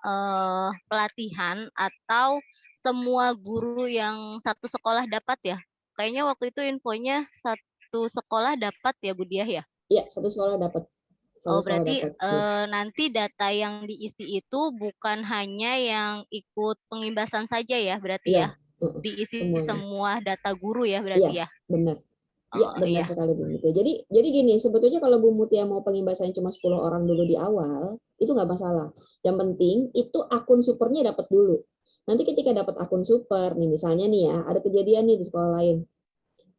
Speaker 4: pelatihan atau semua guru yang satu sekolah dapat ya? Kayaknya waktu itu infonya satu sekolah dapat ya, Bu Dia ya?
Speaker 1: Iya, satu sekolah dapat.
Speaker 4: Oh, berarti nanti data yang diisi itu bukan hanya yang ikut pengimbasan saja ya, berarti ya? Diisi
Speaker 1: semuanya.
Speaker 4: Semua data guru ya, berarti ya?
Speaker 1: Benar. Iya, benar
Speaker 4: Iya.
Speaker 1: sekali Bu Mutia. Jadi gini, sebetulnya kalau Bu Mutia mau pengimbasan cuma 10 orang dulu di awal, itu nggak masalah. Yang penting itu akun supernya dapat dulu. Nanti ketika dapat akun super, nih misalnya nih ya, ada kejadian nih di sekolah lain.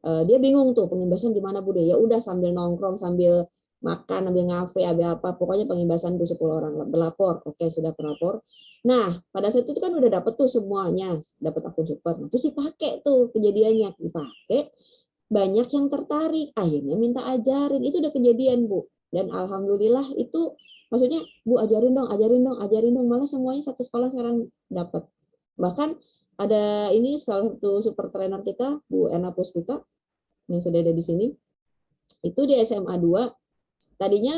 Speaker 1: Dia bingung tuh pengimbasan di mana Bu deh. Ya udah sambil nongkrong, sambil makan, sambil ngafe, sambil apa, pokoknya pengimbasan Bu 10 orang berlapor. Oke, sudah berlapor. Nah, pada saat itu kan udah dapet tuh semuanya, dapat akun super. Nah, terus dipakai tuh kejadiannya, dipakai, banyak yang tertarik, akhirnya minta ajarin. Itu udah kejadian Bu. Dan alhamdulillah itu, maksudnya Bu ajarin dong, ajarin dong, ajarin dong. Malah semuanya satu sekolah sekarang dapat. Bahkan ada ini salah satu super trainer kita, Bu Ena Puspita, yang sudah ada di sini, itu di SMA 2 tadinya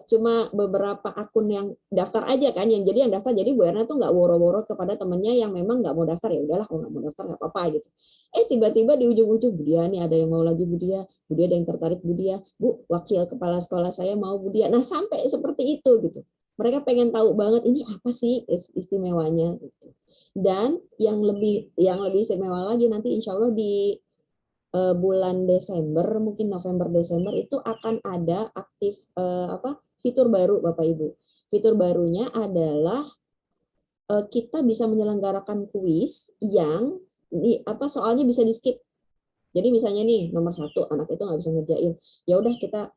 Speaker 1: cuma beberapa akun yang daftar aja kan, yang daftar. Jadi Bu Erna tuh nggak woro-woro kepada temennya yang memang nggak mau daftar, ya udahlah kalau nggak mau daftar nggak apa-apa gitu. Tiba-tiba di ujung-ujung, Bu Dia nih ada yang mau lagi, Bu Dia ada yang tertarik, Bu Dia, Bu wakil kepala sekolah saya mau Bu Dia. Nah sampai seperti itu gitu. Mereka pengen tahu banget ini apa sih istimewanya gitu. Dan yang lebih istimewa lagi nanti insya Allah di bulan Desember, mungkin November Desember itu akan ada aktif fitur baru Bapak Ibu. Fitur barunya adalah kita bisa menyelenggarakan kuis yang soalnya bisa di skip. Jadi misalnya nih nomor 1 anak itu nggak bisa ngerjain, ya udah kita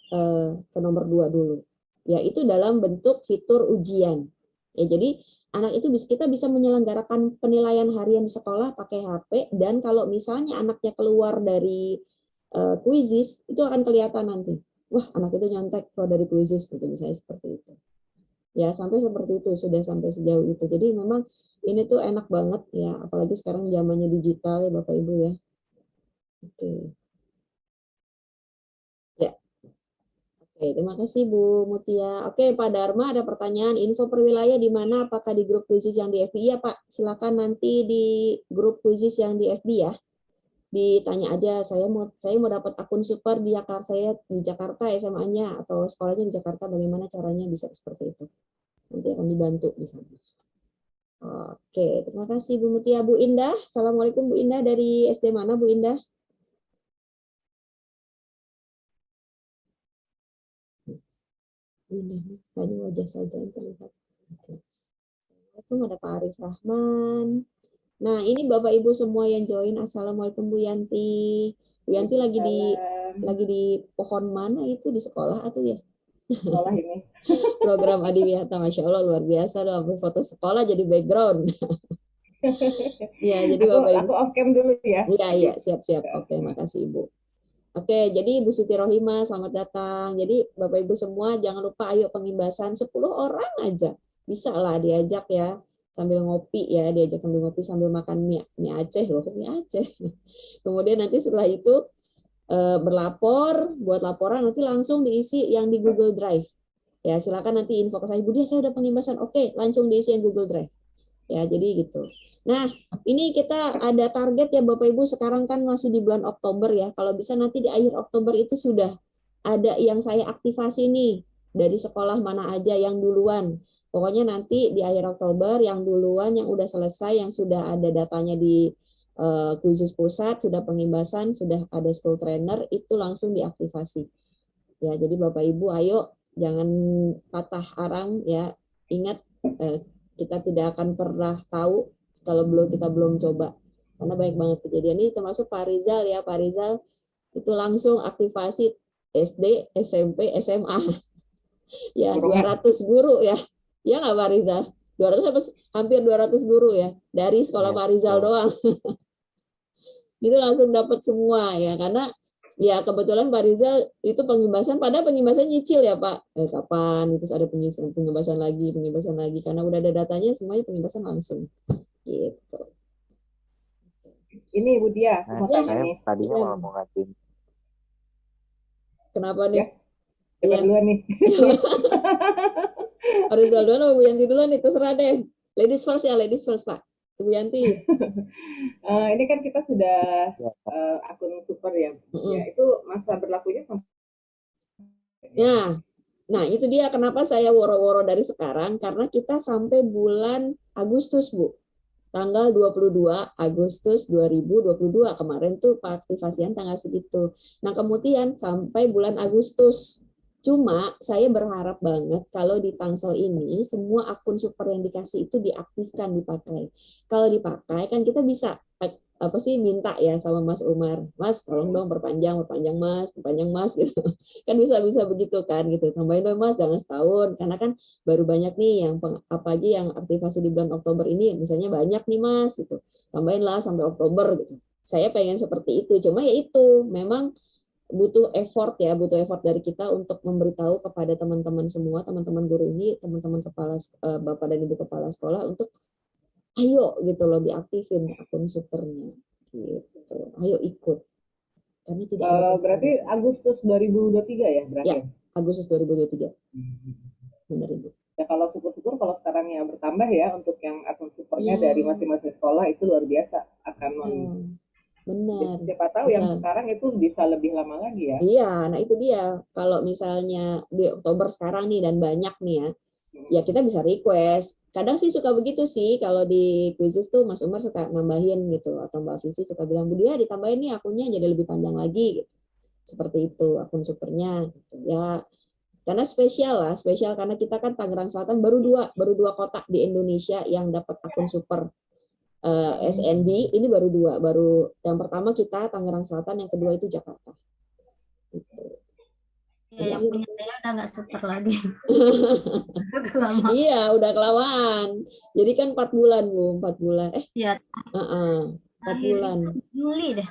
Speaker 1: ke nomor 2 dulu. Ya itu dalam bentuk fitur ujian. Ya jadi anak itu kita bisa menyelenggarakan penilaian harian di sekolah pakai HP, dan kalau misalnya anaknya keluar dari Quizizz itu akan kelihatan nanti. Wah, anak itu nyontek keluar dari Quizizz gitu, misalnya seperti itu. Ya, sampai seperti itu, sudah sampai sejauh itu. Jadi memang ini tuh enak banget ya, apalagi sekarang zamannya digital ya Bapak Ibu ya. Oke. Ya. Oke, terima kasih Bu Mutia. Oke, Pak Dharma ada pertanyaan, info per wilayah di mana, apakah di grup Quizizz yang di FB? Iya Pak, silakan nanti di grup Quizizz yang di FB ya. Ditanya aja, saya mau dapat akun super di Jakarta, saya di Jakarta SMA-nya atau sekolahnya di Jakarta, bagaimana caranya, bisa seperti itu. Nanti akan dibantu di sana. Oke, terima kasih Bu Mutia. Bu Indah, Assalamualaikum Bu Indah, dari SD mana Bu Indah? Indah, hanya wajah saja yang terlihat. Oke. Assalamualaikum, ada Pak Arif Rahman. Nah, ini Bapak Ibu semua yang join, Assalamualaikum Bu Yanti. Bu Yanti lagi di pohon mana itu, di sekolah atau ya?
Speaker 5: sekolah ini.
Speaker 1: Program Adiwiyata, Masya Allah luar biasa loh, sampai foto sekolah jadi background. Ya, jadi Bapak Ibu.
Speaker 5: Aku off cam dulu ya.
Speaker 1: Iya, siap-siap. Oke, makasih Ibu. Oke, jadi Ibu Siti Rohimah, selamat datang. Jadi Bapak Ibu semua jangan lupa ayo pengimbasan 10 orang aja. Bisa lah diajak ya, sambil ngopi ya, diajak sambil ngopi sambil makan mie Aceh loh, mie Aceh. Kemudian nanti setelah itu berlapor, buat laporan nanti langsung diisi yang di Google Drive. Ya, silakan nanti info ke saya, Bu Dia, saya udah pengimbasan. Oke, langsung diisi yang Google Drive. Ya, jadi gitu. Nah, ini kita ada target ya Bapak Ibu, sekarang kan masih di bulan Oktober ya. Kalau bisa nanti di akhir Oktober itu sudah ada yang saya aktivasi nih dari sekolah mana aja yang duluan. Pokoknya nanti di akhir Oktober yang duluan yang udah selesai, yang sudah ada datanya di khusus pusat, sudah pengimbasan, sudah ada school trainer, itu langsung diaktifasi. Ya, jadi Bapak Ibu ayo jangan patah arang ya. Ingat kita tidak akan pernah tahu kalau kita belum coba, karena banyak banget kejadian ini, termasuk Pak Rizal ya. Pak Rizal itu langsung aktivasi SD, SMP, SMA ya, 200 guru ya nggak Pak Rizal, 200 hampir 200 guru ya dari sekolah Pak Rizal doang. Itu langsung dapat semua ya, karena ya kebetulan Pak Rizal itu pengimbasan, pada pengimbasan nyicil ya Pak. Kapan itu ada pengimbasan lagi, karena udah ada datanya semuanya pengimbasan langsung. Gitu.
Speaker 5: Ini Bu Dia, aku mau tanya nih.
Speaker 6: Tadinya malah mau ngajuin.
Speaker 1: Kenapa nih?
Speaker 5: Coba duluan nih.
Speaker 1: Pak Rizal duluan atau Bu Yanti duluan nih, terserah deh. Ladies first ya, ladies first Pak. Bu Yanti.
Speaker 5: Ini kan kita sudah akun super ya. Ya, itu masa berlakunya sampai.
Speaker 1: Ya, nah itu dia kenapa saya woro-woro dari sekarang, karena kita sampai bulan Agustus Bu. Tanggal 22 Agustus 2022 kemarin tuh aktivasian tanggal segitu. Nah kemudian sampai bulan Agustus. Cuma saya berharap banget kalau di Tangsel ini semua akun super yang dikasih itu diaktifkan, dipakai. Kalau dipakai kan kita bisa minta ya sama Mas Umar, Mas tolong dong perpanjang Mas gitu. Kan bisa begitu kan gitu. Tambahin dong Mas, jangan setahun, karena kan baru banyak nih yang apalagi yang aktivasi di bulan Oktober ini misalnya banyak nih Mas gitu. Tambahinlah sampai Oktober gitu. Saya pengen seperti itu. Cuma ya itu memang butuh effort dari kita untuk memberitahu kepada teman-teman semua, teman-teman guru ini, teman-teman kepala Bapak dan Ibu kepala sekolah untuk ayo gitu loh diaktifin akun supernya gitu. Ayo ikut. Karena tidak
Speaker 5: berarti Agustus 2023 ya berarti?
Speaker 1: Ya, Agustus 2023. Benar Ibu.
Speaker 5: Ya kalau syukur-syukur kalau sekarang ya bertambah ya untuk yang akun supernya dari masing-masing sekolah itu luar biasa akan
Speaker 1: benar.
Speaker 5: Siapa tahu yang sekarang itu bisa lebih lama lagi ya.
Speaker 1: Iya, nah itu dia. Kalau misalnya di Oktober sekarang nih dan banyak nih ya kita bisa request. Kadang sih suka begitu sih, kalau di quizzes tuh Mas Umar suka nambahin gitu, atau Mbak Vivi suka bilang, Bu Dia ditambahin nih akunnya jadi lebih panjang lagi gitu. Seperti itu akun supernya gitu. Ya karena spesial karena kita kan Tangerang Selatan baru dua kota di Indonesia yang dapat akun super SNB, ini baru dua, yang pertama kita Tangerang Selatan, yang kedua itu Jakarta gitu.
Speaker 2: Ya, yang punya saya udah nggak super lagi.
Speaker 1: Iya, udah kelamaan. Jadi kan 4 bulan Bu, 4 bulan.
Speaker 2: Iya.
Speaker 1: 4 bulan.
Speaker 2: Juli deh.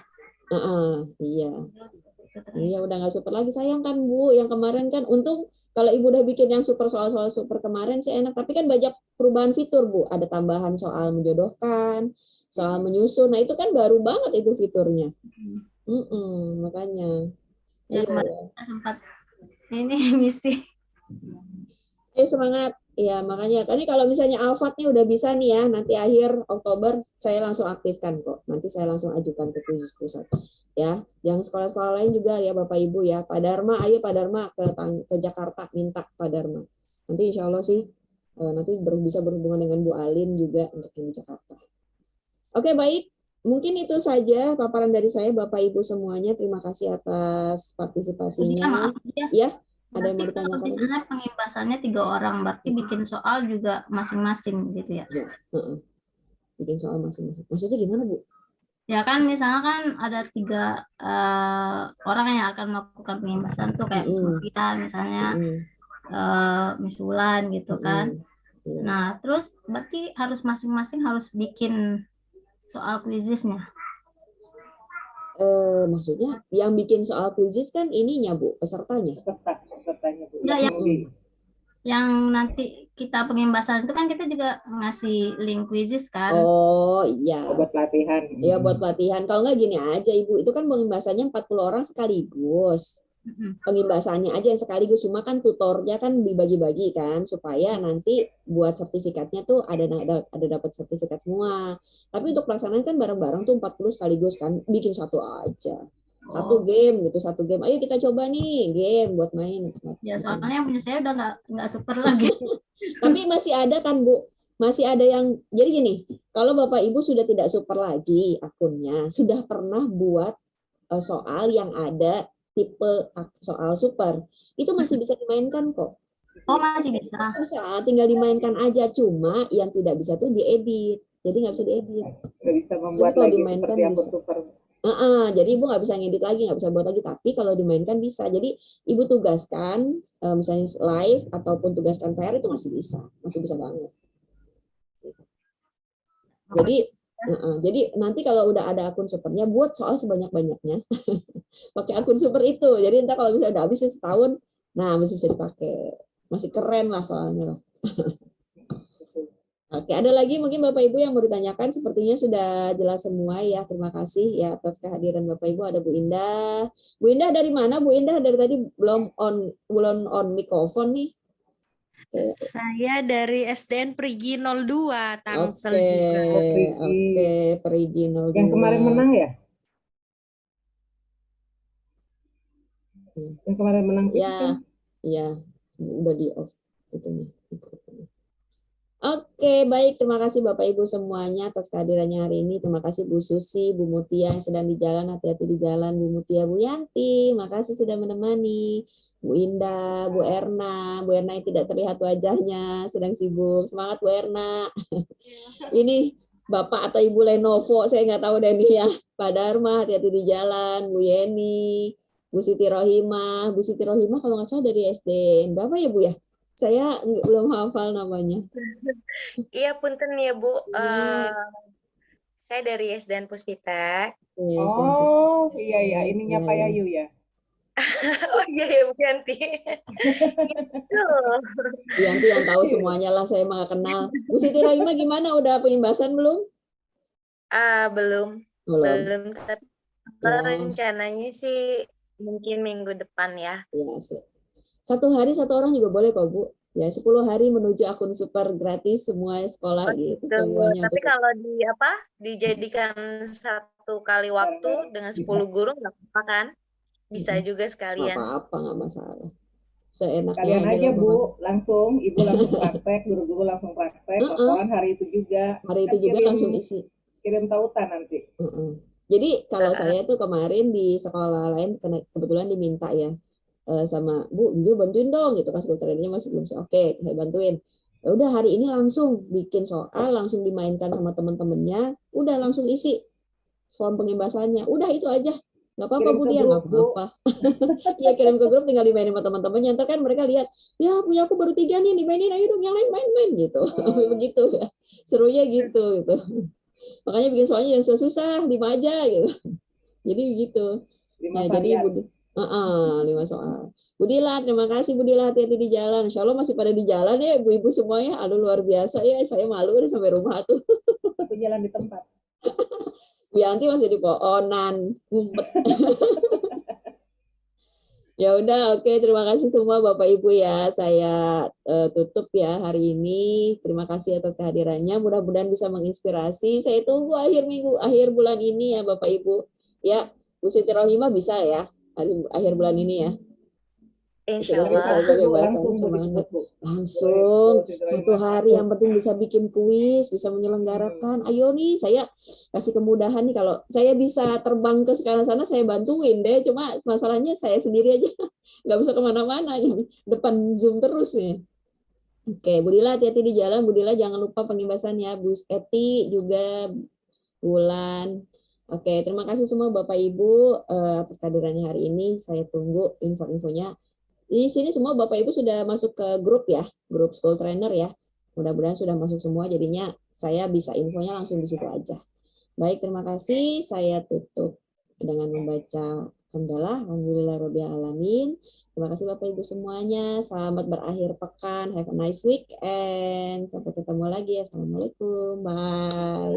Speaker 1: Iya. Iya, udah nggak super lagi. Sayang kan Bu, yang kemarin kan untung kalau Ibu udah bikin yang soal super kemarin sih enak, tapi kan banyak perubahan fitur Bu. Ada tambahan soal menjodohkan, soal menyusun. Nah, itu kan baru banget itu fiturnya. Makanya.
Speaker 2: Ya, kemarin sempat ini misi.
Speaker 1: Semangat. Ya, makanya. Ini kalau misalnya Alphard-nya udah bisa nih ya, nanti akhir Oktober saya langsung aktifkan kok. Nanti saya langsung ajukan ke khusus pusat. Ya, yang sekolah-sekolah lain juga ya Bapak Ibu ya. Pak Dharma, ayo Pak Dharma ke Jakarta, minta Pak Dharma. Nanti insya Allah sih nanti bisa berhubungan dengan Bu Alin juga untuk yang di Jakarta. Oke, baik. Mungkin itu saja paparan dari saya Bapak Ibu semuanya. Terima kasih atas partisipasinya. Ya, ada yang mau ditanyakan?
Speaker 2: Di sana pengimbasannya 3 orang, berarti bikin soal juga masing-masing gitu ya?
Speaker 1: Ya, bikin soal masing-masing. Maksudnya gimana Bu?
Speaker 2: Ya kan misalnya kan ada 3 orang yang akan melakukan pengimbasan tuh kayak Sofia misalnya, Miss Wulan gitu kan.
Speaker 1: Iya.
Speaker 2: Nah, terus berarti harus masing-masing harus bikin soal kuisisnya.
Speaker 1: Maksudnya yang bikin soal kuisis kan ininya Bu, pesertanya.
Speaker 5: Pesertanya Bu.
Speaker 2: Enggak,
Speaker 5: Yang di
Speaker 2: yang nanti kita pengimbasan itu kan kita juga ngasih link kuisis kan.
Speaker 1: Oh iya.
Speaker 5: buat pelatihan.
Speaker 1: Ya buat pelatihan. Kalau nggak gini aja Ibu, itu kan pengimbasannya 40 orang sekaligus. Pengimbasannya aja yang sekaligus, cuma kan tutornya kan dibagi-bagi kan supaya nanti buat sertifikatnya tuh ada dapat sertifikat semua. Tapi untuk pelaksanaan kan bareng-bareng tuh 40 sekaligus kan, bikin satu aja. Satu game gitu, satu game. Ayo kita coba nih game buat main.
Speaker 2: Ya soalnya yang punya saya udah nggak super lagi.
Speaker 1: Tapi masih ada kan Bu, masih ada yang jadi gini, kalau Bapak Ibu sudah tidak super lagi akunnya, sudah pernah buat soal yang ada tipe soal super, itu masih bisa dimainkan kok.
Speaker 2: Oh, masih bisa.
Speaker 1: Bisa, tinggal dimainkan aja, cuma yang tidak bisa tuh diedit. Jadi nggak bisa diedit.
Speaker 5: Nggak bisa membuat
Speaker 1: Jadi kalau
Speaker 5: lagi
Speaker 1: dimainkan
Speaker 5: seperti akun
Speaker 1: bisa.
Speaker 5: super.
Speaker 1: Jadi Ibu nggak bisa ngedit lagi, nggak bisa buat lagi. Tapi kalau dimainkan bisa. Jadi Ibu tugaskan, misalnya live ataupun tugaskan PR itu masih bisa banget. Jadi nanti kalau udah ada akun supernya, buat soal sebanyak-banyaknya. Pakai akun super itu. Jadi entar kalau bisa udah habis setahun, nah masih bisa dipakai. Masih keren lah soalnya lah. Oke, ada lagi mungkin Bapak Ibu yang mau ditanyakan? Sepertinya sudah jelas semua ya. Terima kasih ya atas kehadiran Bapak Ibu. Ada Bu Indah. Bu Indah dari mana? Bu Indah dari tadi belum on mikrofon nih.
Speaker 6: Saya dari SDN Perigi 02, Tangsel juga.
Speaker 1: Oke, Perigi 02.
Speaker 5: Yang kemarin menang ya? Yang kemarin menang itu kan?
Speaker 1: Ya, udah di off itu nih. Oke, baik. Terima kasih Bapak Ibu semuanya atas kehadirannya hari ini. Terima kasih Bu Susi, Bu Mutia yang sedang di jalan, hati-hati di jalan. Bu Mutia, Bu Yanti, makasih sudah menemani. Bu Indah, Bu Erna yang tidak terlihat wajahnya, sedang sibuk. Semangat Bu Erna. Ini Bapak atau Ibu Lenovo, saya nggak tahu deh nih ya. Pak Dharma, hati-hati di jalan. Bu Yeni, Bu Siti Rohimah. Bu Siti Rohimah kalau nggak salah dari SD. Berapa ya Bu ya? Saya belum hafal namanya.
Speaker 6: Iya, punten ya Bu. Saya dari SDN Puspita.
Speaker 5: Oh iya, ininya Pak Yayu ya.
Speaker 6: Oh iya ya Bu Yanti.
Speaker 1: Bu Yanti yang tahu semuanya lah, saya mah nggak kenal. Bu Siti Rohimah gimana? Udah pengimbasan belum?
Speaker 6: Belum. Tapi
Speaker 1: ya.
Speaker 6: Rencananya sih mungkin minggu depan ya.
Speaker 1: Ya, sih. 1 hari 1 orang juga boleh kok Bu. Ya 10 hari menuju akun super gratis semua sekolah gitu. Semuanya.
Speaker 6: Tapi kalau dijadikan 1 kali waktu dengan 10 guru nggak apa-apa kan? Bisa juga sekalian.
Speaker 1: Nggak apa-apa, nggak masalah. Seenaknya
Speaker 5: kalian aja Bu, langsung Ibu langsung praktek, guru-guru langsung praktek, laporan hari itu juga.
Speaker 1: Hari itu juga langsung isi.
Speaker 5: Kirim tautan nanti.
Speaker 1: Jadi kalau saya tuh kemarin di sekolah lain kebetulan diminta ya sama Bu bantuin dong gitu kan, sekretariatnya masih belum saya. Oke, saya bantuin. Ya udah hari ini langsung bikin soal, langsung dimainkan sama teman-temannya, udah langsung isi form pengimbasannya. Udah itu aja. Nggak apa-apa Bu dia, nggak apa-apa. Iya kirim ke grup, tinggal dimainin sama teman-temannya. Ntar kan mereka lihat, ya punya aku baru 3 nih, dimainin, ayo dong yang lain main-main gitu. Begitu ya. Serunya gitu. Makanya bikin soalnya yang susah 5 aja gitu. Jadi begitu. Nah, jadi Bu 5 soal. Bu Dila, terima kasih Bu Dila, hati-hati di jalan. Insya Allah masih pada di jalan ya ibu-ibu semuanya. Aduh luar biasa ya, saya malu udah sampai rumah tuh.
Speaker 5: Aku jalan di tempat.
Speaker 1: Bu Yanti masih di pohonan, ngumpet. Ya udah, oke. Terima kasih semua Bapak Ibu ya. Saya tutup ya hari ini. Terima kasih atas kehadirannya. Mudah-mudahan bisa menginspirasi. Saya tunggu akhir bulan ini ya Bapak Ibu. Ya, Bu Siti Rohimah bisa ya akhir bulan ini ya.
Speaker 6: Insya Allah.
Speaker 1: Langsung 1 hari, yang penting bisa bikin kuis, bisa menyelenggarakan. Ayo nih, saya kasih kemudahan nih. Kalau saya bisa terbang ke sana saya bantuin deh. Cuma masalahnya saya sendiri aja nggak bisa kemana-mana, depan Zoom terus nih. Oke, Bu Dila hati-hati di jalan. Bu Dila jangan lupa pengimbasan ya. Bu Eti juga, Bulan. Oke, terima kasih semua Bapak Ibu atas kehadirannya hari ini. Saya tunggu info-infonya. Di sini semua Bapak Ibu sudah masuk ke grup ya, grup School Trainer ya. Mudah-mudahan sudah masuk semua, jadinya saya bisa infonya langsung di situ aja. Baik, terima kasih. Saya tutup dengan membaca hamdalah, alhamdulillahirabbil alamin. Terima kasih Bapak Ibu semuanya. Selamat berakhir pekan. Have a nice week and sampai ketemu lagi. Assalamualaikum. Bye.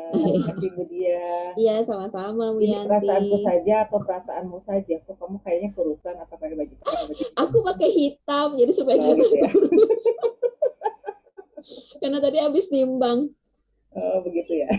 Speaker 5: Terima kasih Bu Dia.
Speaker 1: Iya, sama-sama Bu
Speaker 5: Ini
Speaker 1: Yanti.
Speaker 5: perasaanku saja atau perasaanmu saja? Kok kamu kayaknya kurusan atau pakai baju hitam?
Speaker 1: Aku pakai hitam jadi supaya
Speaker 5: Oh, gitu ya.
Speaker 1: kurus. Karena tadi habis timbang.
Speaker 5: Oh, begitu ya.